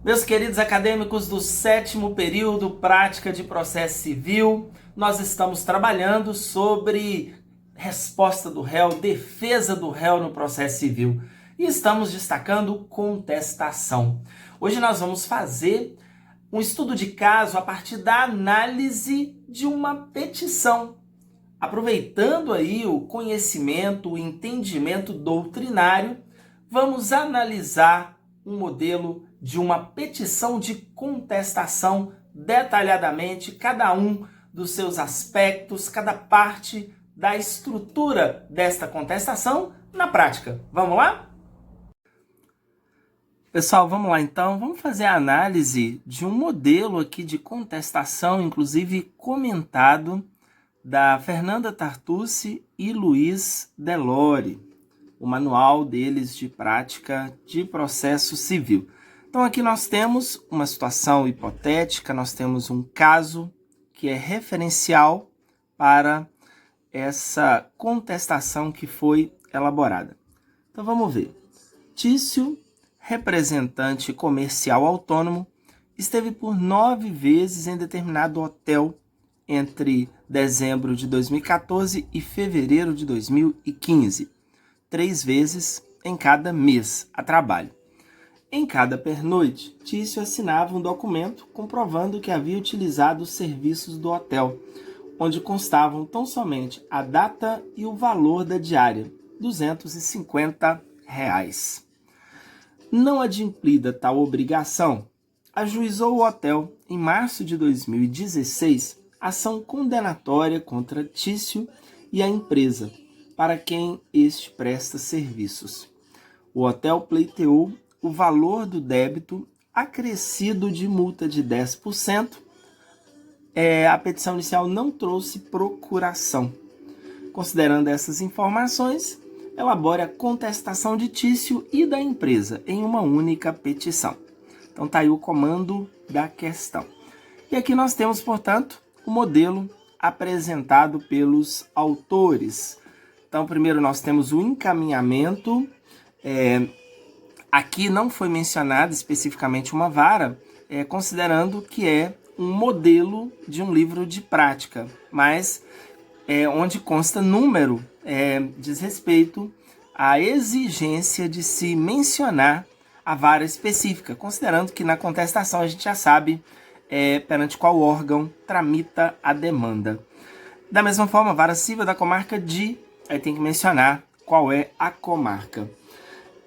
Meus queridos acadêmicos do 7º período, Prática de Processo Civil, nós estamos trabalhando sobre resposta do réu, defesa do réu no processo civil e estamos destacando contestação. Hoje nós vamos fazer um estudo de caso a partir da análise de uma petição. Aproveitando aí o conhecimento, o entendimento doutrinário, vamos analisar um modelo de uma petição de contestação detalhadamente, cada um dos seus aspectos, cada parte da estrutura desta contestação na prática. Vamos lá? Pessoal, vamos lá então. Vamos fazer a análise de um modelo aqui de contestação, inclusive comentado, da Fernanda Tartucci e Luiz Delore, o manual deles de prática de processo civil. Então aqui nós temos uma situação hipotética, nós temos um caso que é referencial para essa contestação que foi elaborada. Então vamos ver. Tício, representante comercial autônomo, esteve por 9 vezes em determinado hotel entre dezembro de 2014 e fevereiro de 2015. 3 vezes em cada mês a trabalho. Em cada pernoite, Tício assinava um documento comprovando que havia utilizado os serviços do hotel, onde constavam tão somente a data e o valor da diária, R$ 250. Não adimplida tal obrigação, ajuizou o hotel, em março de 2016, ação condenatória contra Tício e a empresa, para quem este presta serviços. O hotel pleiteou o valor do débito acrescido de multa de 10%. A petição inicial não trouxe procuração. Considerando essas informações, elabore a contestação de Tício e da empresa em uma única petição. Então está aí o comando da questão. E aqui nós temos, portanto, o modelo apresentado pelos autores. Então, primeiro nós temos o encaminhamento. Aqui não foi mencionado especificamente uma vara, considerando que é um modelo de um livro de prática, mas onde consta número diz respeito à exigência de se mencionar a vara específica, considerando que na contestação a gente já sabe perante qual órgão tramita a demanda. Da mesma forma, a vara civil da comarca de, aí tem que mencionar qual é a comarca.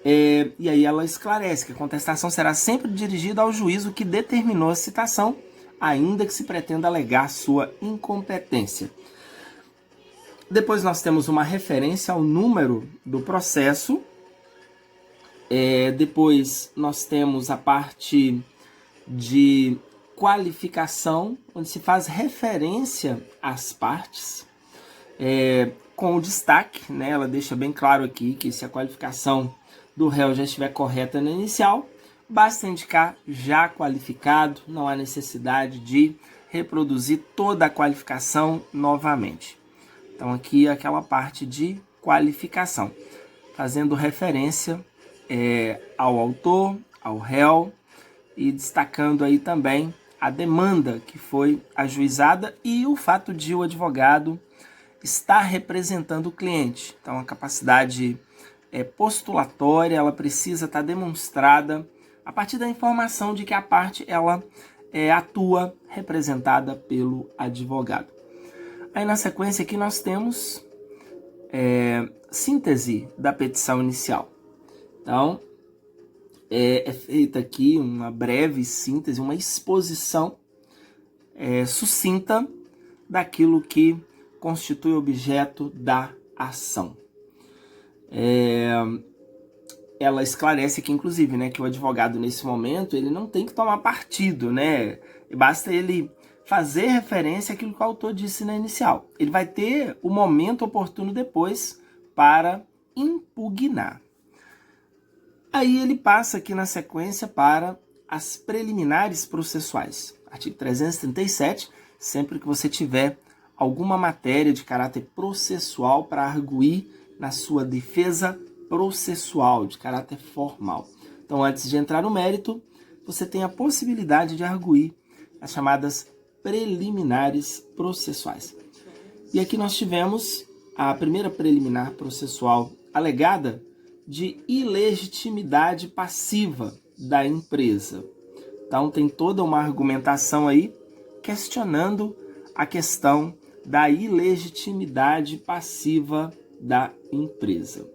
E aí ela esclarece que a contestação será sempre dirigida ao juízo que determinou a citação, ainda que se pretenda alegar sua incompetência. Depois nós temos uma referência ao número do processo. Depois nós temos a parte de qualificação, onde se faz referência às partes, com o destaque, né? Ela deixa bem claro aqui que se a qualificação do réu já estiver correta na inicial, basta indicar já qualificado, não há necessidade de reproduzir toda a qualificação novamente. Então aqui é aquela parte de qualificação, fazendo referência ao autor, ao réu, e destacando aí também a demanda que foi ajuizada e o fato de o advogado estar representando o cliente. Então a capacidade postulatória, ela precisa estar demonstrada a partir da informação de que a parte ela atua representada pelo advogado. Aí na sequência aqui nós temos síntese da petição inicial. Então, é feita aqui uma breve síntese, uma exposição sucinta daquilo que constitui objeto da ação. Ela esclarece aqui, inclusive, né, que o advogado, nesse momento, ele não tem que tomar partido, né? Basta ele fazer referência àquilo que o autor disse na inicial. Ele vai ter o momento oportuno depois para impugnar. Aí ele passa aqui na sequência para as preliminares processuais. Artigo 337, sempre que você tiver alguma matéria de caráter processual para arguir na sua defesa processual, de caráter formal. Então, antes de entrar no mérito, você tem a possibilidade de arguir as chamadas preliminares processuais. E aqui nós tivemos a primeira preliminar processual alegada de ilegitimidade passiva da empresa. Então tem toda uma argumentação aí questionando a questão da ilegitimidade passiva da empresa.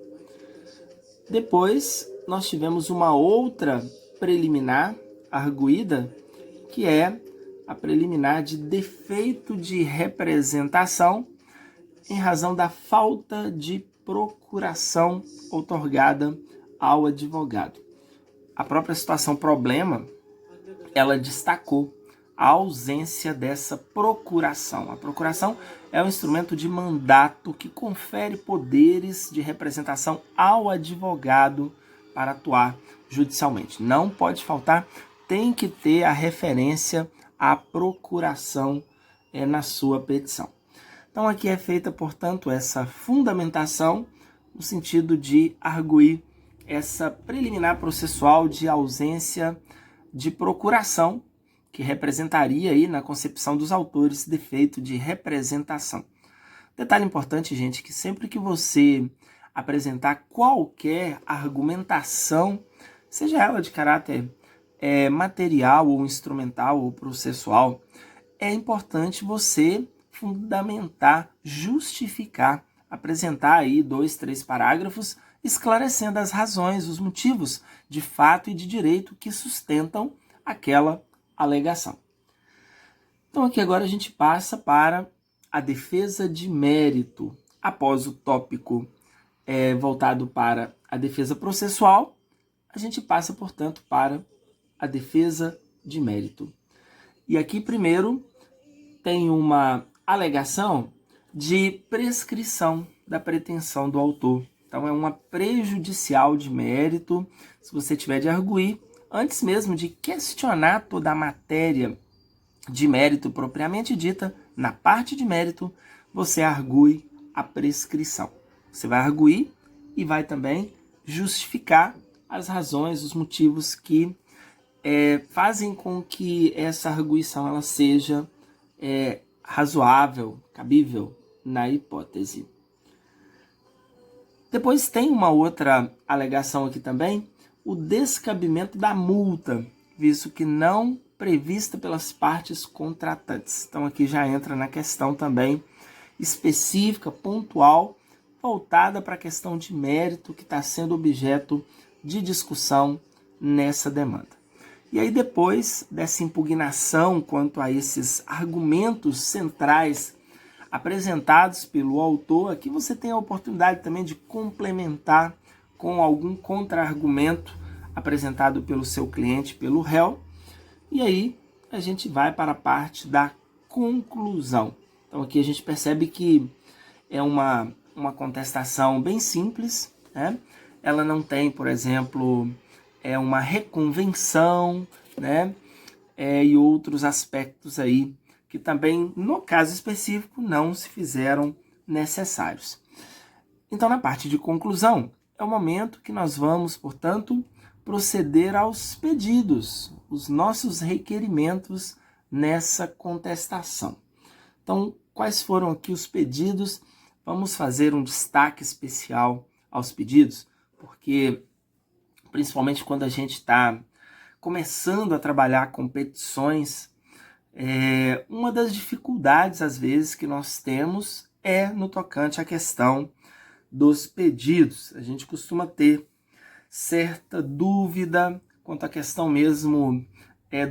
Depois nós tivemos uma outra preliminar arguída, que é a preliminar de defeito de representação em razão da falta de procuração outorgada ao advogado. A própria situação problema, ela destacou a ausência dessa procuração. A procuração é um instrumento de mandato que confere poderes de representação ao advogado para atuar judicialmente. Não pode faltar, tem que ter a referência à procuração na sua petição. Então aqui é feita, portanto, essa fundamentação no sentido de arguir essa preliminar processual de ausência de procuração, que representaria aí na concepção dos autores defeito de representação. Detalhe importante, gente, que sempre que você apresentar qualquer argumentação, seja ela de caráter material ou instrumental ou processual, é importante você fundamentar, justificar, apresentar aí 2, 3 parágrafos esclarecendo as razões, os motivos de fato e de direito que sustentam aquela alegação. Então aqui agora a gente passa para a defesa de mérito. Após o tópico voltado para a defesa processual, a gente passa, portanto, para a defesa de mérito. E aqui primeiro tem uma alegação de prescrição da pretensão do autor. Então é uma prejudicial de mérito, se você tiver de arguir, antes mesmo de questionar toda a matéria de mérito propriamente dita, na parte de mérito, você argue a prescrição. Você vai arguir e vai também justificar as razões, os motivos que fazem com que essa arguição ela seja razoável, cabível na hipótese. Depois tem uma outra alegação aqui também, o descabimento da multa, visto que não prevista pelas partes contratantes. Então aqui já entra na questão também específica, pontual, voltada para a questão de mérito que está sendo objeto de discussão nessa demanda. E aí depois dessa impugnação quanto a esses argumentos centrais apresentados pelo autor, aqui você tem a oportunidade também de complementar com algum contra-argumento apresentado pelo seu cliente, pelo réu, e aí a gente vai para a parte da conclusão. Então aqui a gente percebe que é uma contestação bem simples, né? Ela não tem, por exemplo, uma reconvenção, né? E outros aspectos aí que também, no caso específico, não se fizeram necessários. Então, na parte de conclusão, é o momento que nós vamos, portanto, proceder aos pedidos, os nossos requerimentos nessa contestação. Então, quais foram aqui os pedidos? Vamos fazer um destaque especial aos pedidos, porque, principalmente quando a gente está começando a trabalhar com petições, uma das dificuldades, às vezes, que nós temos no tocante à questão dos pedidos. A gente costuma ter certa dúvida quanto à questão mesmo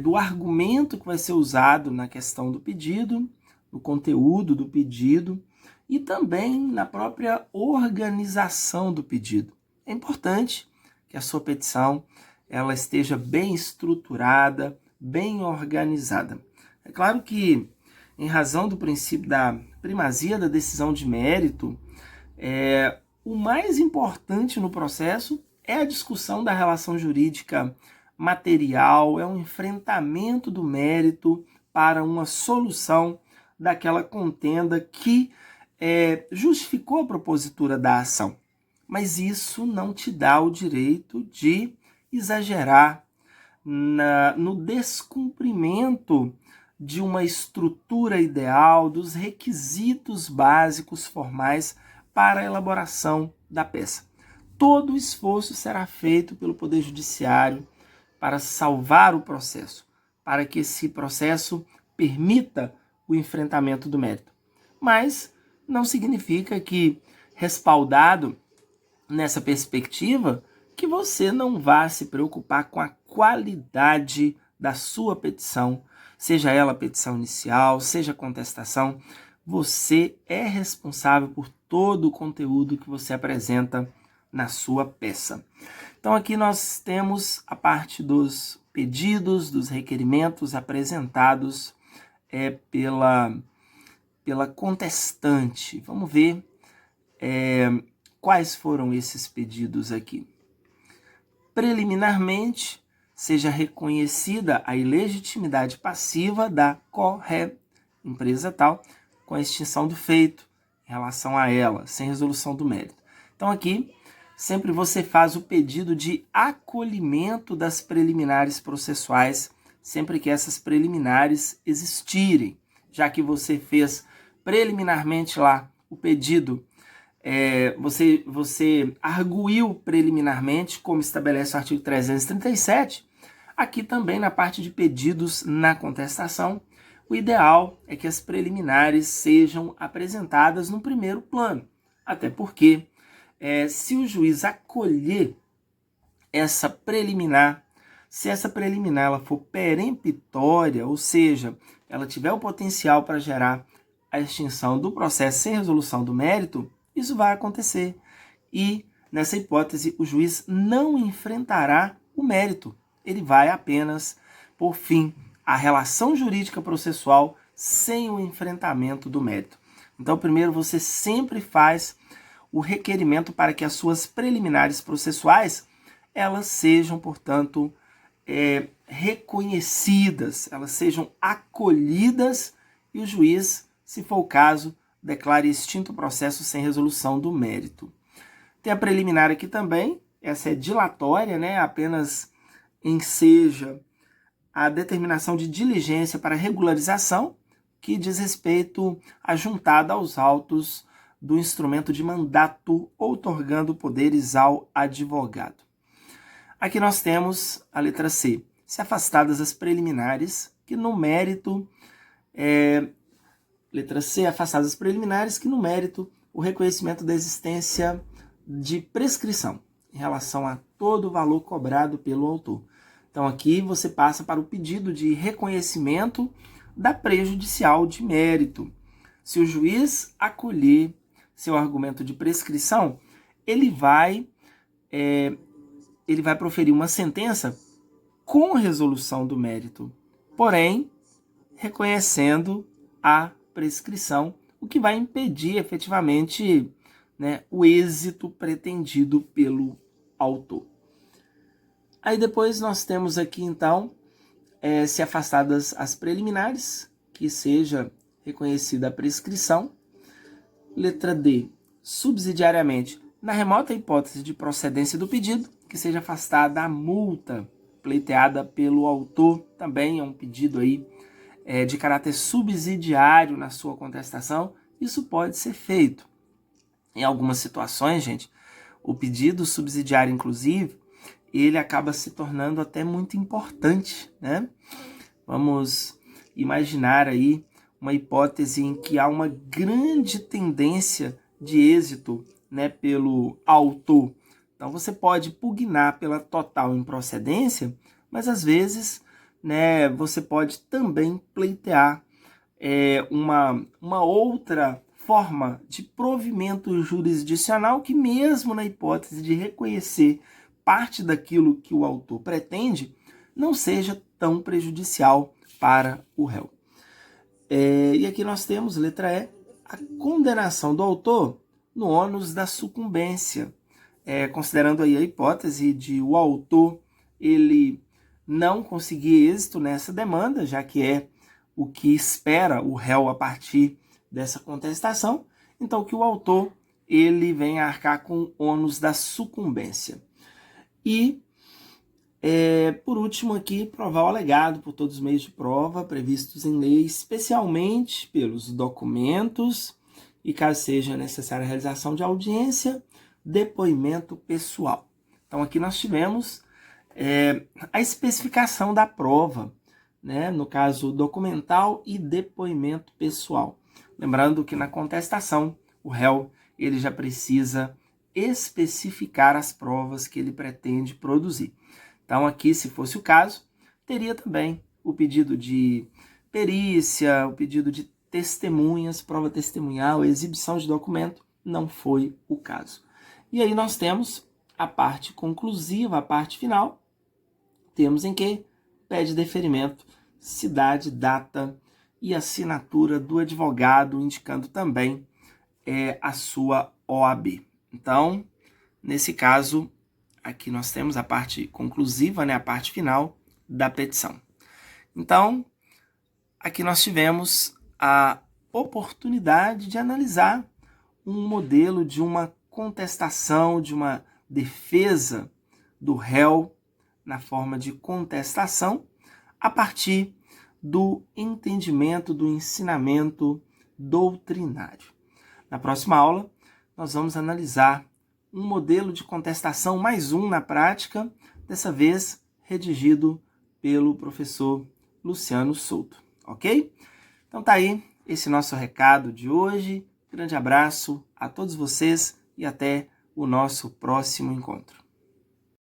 do argumento que vai ser usado na questão do pedido, no conteúdo do pedido e também na própria organização do pedido. É importante que a sua petição ela esteja bem estruturada, bem organizada. É claro que, em razão do princípio da primazia da decisão de mérito, o mais importante no processo é a discussão da relação jurídica material, é um enfrentamento do mérito para uma solução daquela contenda que justificou a propositura da ação. Mas isso não te dá o direito de exagerar no descumprimento de uma estrutura ideal, dos requisitos básicos formais para a elaboração da peça. Todo o esforço será feito pelo Poder Judiciário para salvar o processo, para que esse processo permita o enfrentamento do mérito. Mas não significa que, respaldado nessa perspectiva, que você não vá se preocupar com a qualidade da sua petição, seja ela a petição inicial, seja a contestação. Você é responsável por todo o conteúdo que você apresenta na sua peça. Então aqui nós temos a parte dos pedidos, dos requerimentos apresentados pela contestante. Vamos ver quais foram esses pedidos aqui. Preliminarmente, seja reconhecida a ilegitimidade passiva da corré, empresa tal, com a extinção do feito em relação a ela, sem resolução do mérito. Então aqui, sempre você faz o pedido de acolhimento das preliminares processuais, sempre que essas preliminares existirem, já que você fez preliminarmente lá o pedido, você arguiu preliminarmente, como estabelece o artigo 337, aqui também na parte de pedidos na contestação, o ideal é que as preliminares sejam apresentadas no primeiro plano, até porque se o juiz acolher essa preliminar, se essa preliminar ela for peremptória, ou seja, ela tiver o potencial para gerar a extinção do processo sem resolução do mérito, isso vai acontecer. E, nessa hipótese, o juiz não enfrentará o mérito. Ele vai apenas por fim a relação jurídica processual sem o enfrentamento do mérito. Então, primeiro, você sempre faz o requerimento para que as suas preliminares processuais elas sejam, portanto, reconhecidas, elas sejam acolhidas e o juiz, se for o caso, declare extinto o processo sem resolução do mérito. Tem a preliminar aqui também, essa é dilatória, né? Apenas enseja a determinação de diligência para regularização, que diz respeito à juntada aos autos do instrumento de mandato, outorgando poderes ao advogado. Aqui nós temos a letra C. Se afastadas as preliminares, que no mérito... Letra C. Afastadas as preliminares, que no mérito o reconhecimento da existência de prescrição em relação a todo o valor cobrado pelo autor. Então aqui você passa para o pedido de reconhecimento da prejudicial de mérito. Se o juiz acolher seu argumento de prescrição, ele vai proferir uma sentença com resolução do mérito, porém reconhecendo a prescrição, o que vai impedir efetivamente, né, o êxito pretendido pelo autor. Aí depois nós temos aqui então, se afastadas as preliminares, que seja reconhecida a prescrição. Letra D, subsidiariamente, na remota hipótese de procedência do pedido, que seja afastada a multa pleiteada pelo autor, também é um pedido aí de caráter subsidiário na sua contestação, isso pode ser feito. Em algumas situações, gente, o pedido subsidiário, inclusive, ele acaba se tornando até muito importante, né? Vamos imaginar aí uma hipótese em que há uma grande tendência de êxito, né, pelo autor. Então você pode pugnar pela total improcedência, mas às vezes, né, você pode também pleitear uma outra forma de provimento jurisdicional que, mesmo na hipótese de reconhecer parte daquilo que o autor pretende, não seja tão prejudicial para o réu. E aqui nós temos, letra E, a condenação do autor no ônus da sucumbência, considerando aí a hipótese de o autor ele não conseguir êxito nessa demanda, já que é o que espera o réu a partir dessa contestação, então que o autor ele vem a arcar com o ônus da sucumbência. E Por último aqui, provar o alegado por todos os meios de prova previstos em lei, especialmente pelos documentos e, caso seja necessária a realização de audiência, depoimento pessoal. Então aqui nós tivemos a especificação da prova, né? No caso documental e depoimento pessoal. Lembrando que na contestação, o réu ele já precisa especificar as provas que ele pretende produzir. Então aqui, se fosse o caso, teria também o pedido de perícia, o pedido de testemunhas, prova testemunhal, exibição de documento, não foi o caso. E aí nós temos a parte conclusiva, a parte final, temos em que pede deferimento, cidade, data e assinatura do advogado, indicando também a sua OAB. Então, nesse caso, aqui nós temos a parte conclusiva, né, a parte final da petição. Então, aqui nós tivemos a oportunidade de analisar um modelo de uma contestação, de uma defesa do réu na forma de contestação, a partir do entendimento do ensinamento doutrinário. Na próxima aula, nós vamos analisar um modelo de contestação, mais um na prática, dessa vez redigido pelo professor Luciano Souto, ok? Então tá aí esse nosso recado de hoje. Grande abraço a todos vocês e até o nosso próximo encontro.